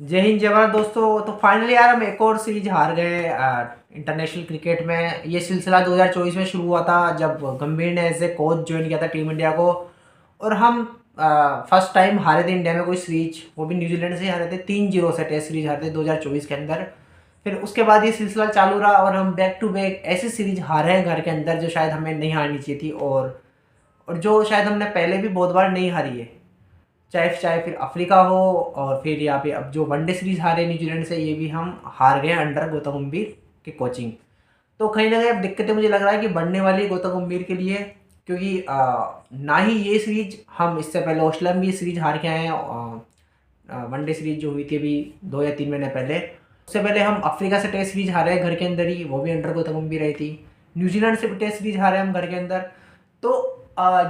जय हिंद जय भारत दोस्तों। तो फाइनली यार हम एक और सीरीज हार गए इंटरनेशनल क्रिकेट में। ये सिलसिला 2024 में शुरू हुआ था जब गंभीर ने एज ए कोच ज्वाइन किया था टीम इंडिया को। और हम फर्स्ट टाइम हारे थे इंडिया में कोई सीरीज, वो भी न्यूजीलैंड से ही हारे थे। 3-0 से टेस्ट सीरीज हारे थे 2024 के अंदर। फिर उसके बाद ये सिलसिला चालू रहा और हम बैक टू बैक ऐसी सीरीज हारे हैं घर के अंदर जो शायद हमें नहीं हारनी चाहिए थी, और जो शायद हमने पहले भी बहुत बार नहीं हारी है। चाहे चाहे फिर अफ्रीका हो, और फिर यहाँ पे अब जो वनडे सीरीज हारे न्यूजीलैंड से, ये भी हम हार गए अंडर गौतम गंभीर के कोचिंग। तो कहीं ना कहीं अब दिक्कतें मुझे लग रहा है कि बढ़ने वाली है गौतम गंभीर के लिए, क्योंकि ना ही ये सीरीज, हम इससे पहले ऑस्ट्रेलिया में ये सीरीज हार के आए हैं। वनडे सीरीज जो हुई थी अभी 2 या 3 महीने पहले। उससे पहले हम अफ्रीका से टेस्ट सीरीज हारे हैं घर के अंदर ही, वो भी अंडर गौतम गंभीर रही थी। न्यूजीलैंड से भी टेस्ट सीरीज हारे हम घर के अंदर। तो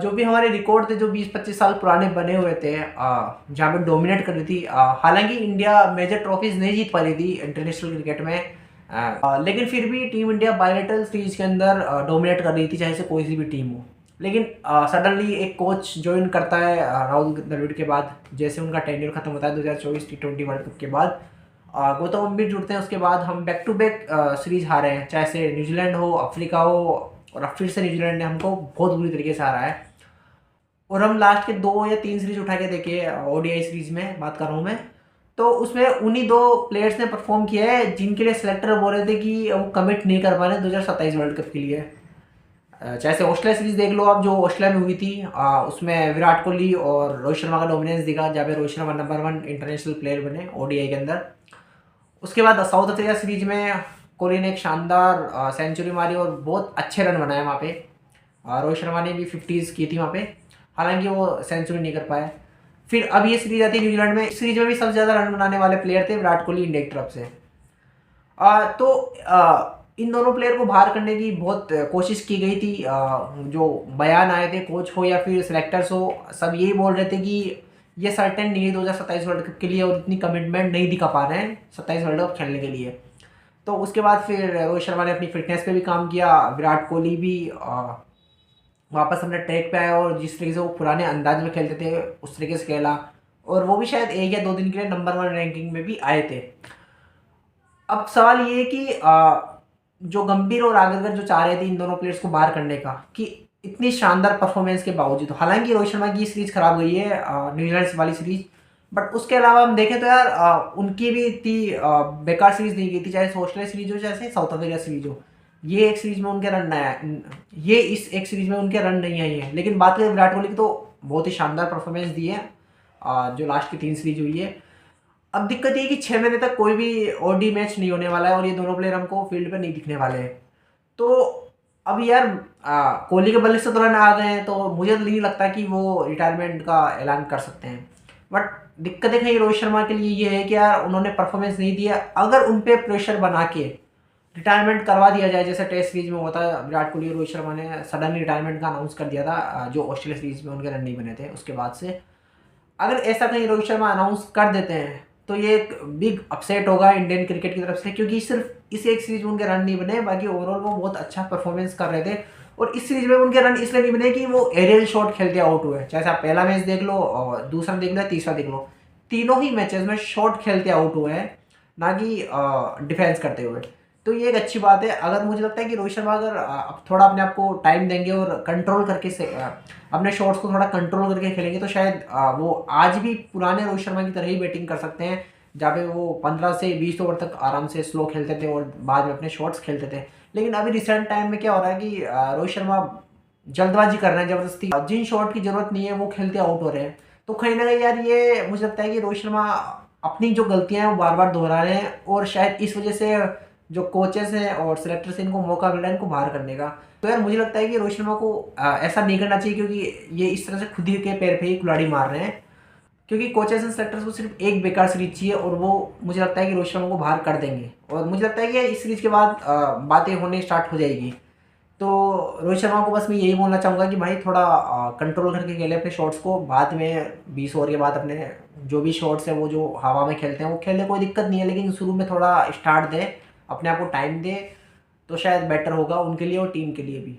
जो भी हमारे रिकॉर्ड थे जो 20-25 साल पुराने बने हुए थे, जहाँ पे डोमिनेट कर रही थी। हालांकि इंडिया मेजर ट्रॉफीज नहीं जीत पा रही थी इंटरनेशनल क्रिकेट में, लेकिन फिर भी टीम इंडिया बायलैटरल सीरीज के अंदर डोमिनेट कर रही थी, चाहे से कोई सी भी टीम हो। लेकिन सडनली एक कोच ज्वाइन करता है राहुल द्रविड़ के बाद, जैसे उनका टेन्योर खत्म होता है 2024 T20 वर्ल्ड कप के बाद। गौतम गंभीर जुड़ते हैं, उसके बाद हम बैक टू बैक सीरीज हारे हैं, चाहे से न्यूजीलैंड हो, अफ्रीका हो, और अब फिर से न्यूजीलैंड ने हमको बहुत बुरी तरीके से हारा है। और हम लास्ट के 2 या 3 सीरीज उठा के देखे, ओडीआई सीरीज में बात कर रहा हूँ मैं, तो उसमें उन्हीं 2 प्लेयर्स ने परफॉर्म किया है जिनके लिए सिलेक्टर बोल रहे थे कि वो कमिट नहीं कर पा रहे 2027 वर्ल्ड कप के लिए। चाहे से ऑस्ट्रेलिया सीरीज देख लो आप, जो ऑस्ट्रेलिया में हुई थी, उसमें विराट कोहली और रोहित शर्मा का डोमिनेंस दिखा, जहाँ पे Rohit Sharma number 1 international player बने ओडीआई के अंदर। उसके बाद साउथ अफ्रीका सीरीज में कोहली ने एक शानदार सेंचुरी मारी और बहुत अच्छे रन बनाए वहाँ पे। रोहित शर्मा ने भी 50s की थी वहाँ पे, हालांकि वो सेंचुरी नहीं कर पाए। फिर अब ये सीरीज आती है न्यूजीलैंड में, इस सीरीज में भी सबसे ज़्यादा रन बनाने वाले प्लेयर थे विराट कोहली इंडिया की तरफ से। तो इन दोनों प्लेयर को बाहर करने की बहुत कोशिश की गई थी। जो बयान आए थे, कोच हो या फिर सिलेक्टर्स हो, सब यही बोल रहे थे कि ये सर्टेन नहीं है 2027 वर्ल्ड कप के लिए, और इतनी कमिटमेंट नहीं दिखा पा रहे हैं 27 वर्ल्ड कप खेलने के लिए। तो उसके बाद फिर रोहित शर्मा ने अपनी फिटनेस पे भी काम किया, विराट कोहली भी वापस अपने ट्रैक पे आया, और जिस तरीके से वो पुराने अंदाज में खेलते थे उस तरीके से खेला, और वो भी शायद 1 या 2 दिन के लिए नंबर 1 रैंकिंग में भी आए थे। अब सवाल ये है कि जो गंभीर और आगरकर जो चाह रहे थे इन दोनों प्लेयर्स को बाहर करने का, कि इतनी शानदार परफॉर्मेंस के बावजूद, हालांकि रोहित शर्मा की सीरीज खराब गई है न्यूजीलैंड वाली सीरीज, बट उसके अलावा हम देखें तो यार उनकी भी इतनी बेकार सीरीज नहीं गई थी, चाहे ऑस्ट्रेलिया सीरीज हो चाहे साउथ अफ्रीका सीरीज हो। ये एक सीरीज में उनके रन नहीं आए, ये इस एक सीरीज में उनके रन नहीं आई है। लेकिन बात करें विराट कोहली की, तो बहुत ही शानदार परफॉर्मेंस दी है जो लास्ट की 3 सीरीज हुई है। अब दिक्कत ये है कि 6 महीने तक कोई भी ओडी मैच नहीं होने वाला है, और ये दोनों प्लेयर हमको फील्ड पे नहीं दिखने वाले हैं। तो अब यार कोहली के बल्ले से तो रन आ गए हैं, तो मुझे नहीं लगता कि वो रिटायरमेंट का ऐलान कर सकते हैं। बट दिक्कत है रोहित शर्मा के लिए ये है कि यार उन्होंने परफॉर्मेंस नहीं दिया। अगर उन पे प्रेशर बना के रिटायरमेंट करवा दिया जाए, जैसे टेस्ट सीरीज में होता है, विराट कोहली और रोहित शर्मा ने सडनली रिटायरमेंट का अनाउंस कर दिया था जो ऑस्ट्रेलिया सीरीज में उनके रन नहीं बने थे उसके बाद से। अगर ऐसा कहीं रोहित शर्मा अनाउंस कर देते हैं तो ये एक बिग अपसेट होगा इंडियन क्रिकेट की तरफ से, क्योंकि सिर्फ इस एक सीरीज में उनके रन नहीं बने, बाकी ओवरऑल वो बहुत अच्छा परफॉर्मेंस कर रहे थे। और इस सीरीज में उनके रन इसलिए नहीं बने कि वो एरियल शॉट खेलते आउट हुए, चाहे आप पहला मैच देख लो, और दूसरा देख लो, तीसरा देख लो, तीनों ही मैचेस में शॉट खेलते आउट हुए हैं, ना कि डिफेंस करते हुए। तो ये एक अच्छी बात है। अगर मुझे लगता है कि रोहित शर्मा अगर अब थोड़ा अपने आप को टाइम देंगे और कंट्रोल करके से अपने शॉट्स को थोड़ा कंट्रोल करके खेलेंगे, तो शायद वो आज भी पुराने रोहित शर्मा की तरह ही बैटिंग कर सकते हैं, जहाँ पे वो 15 से 20 ओवर तक आराम से स्लो खेलते थे और बाद में अपने शॉट्स खेलते थे। लेकिन अभी रिसेंट टाइम में क्या हो रहा है कि रोहित शर्मा जल्दबाजी कर रहे हैं जबरदस्ती, जिन शॉट की जरूरत नहीं है वो खेलते आउट हो रहे हैं। तो कहीं ना कहीं यार ये मुझे लगता है कि रोहित शर्मा अपनी जो गलतियां हैं वो बार बार दोहरा रहे हैं, और शायद इस वजह से जो कोचेस हैं और सिलेक्टर्स हैं इनको मौका मिल रहा है इनको बाहर करने का। तो यार मुझे लगता है कि रोहित शर्मा को ऐसा नहीं करना चाहिए, क्योंकि ये इस तरह से खुद ही के पैर पे ही कुल्हाड़ी मार रहे हैं। क्योंकि कोचेस एंड सेलेक्टर्स को सिर्फ एक बेकार सीरीज चाहिए, और वो मुझे लगता है कि रोहित शर्मा को बाहर कर देंगे, और मुझे लगता है कि इस सीरीज के बाद बातें होने स्टार्ट हो जाएगी। तो रोहित शर्मा को बस मैं यही बोलना चाहूँगा कि भाई थोड़ा कंट्रोल करके खेले अपने शॉट्स को, बाद में 20 ओवर के बाद अपने जो भी शॉट्स हैं वो जो हवा में खेलते हैं वो खेलने कोई दिक्कत नहीं है, लेकिन शुरू में थोड़ा स्टार्ट दे, अपने आप को टाइम दे, तो शायद बेटर होगा उनके लिए और टीम के लिए भी।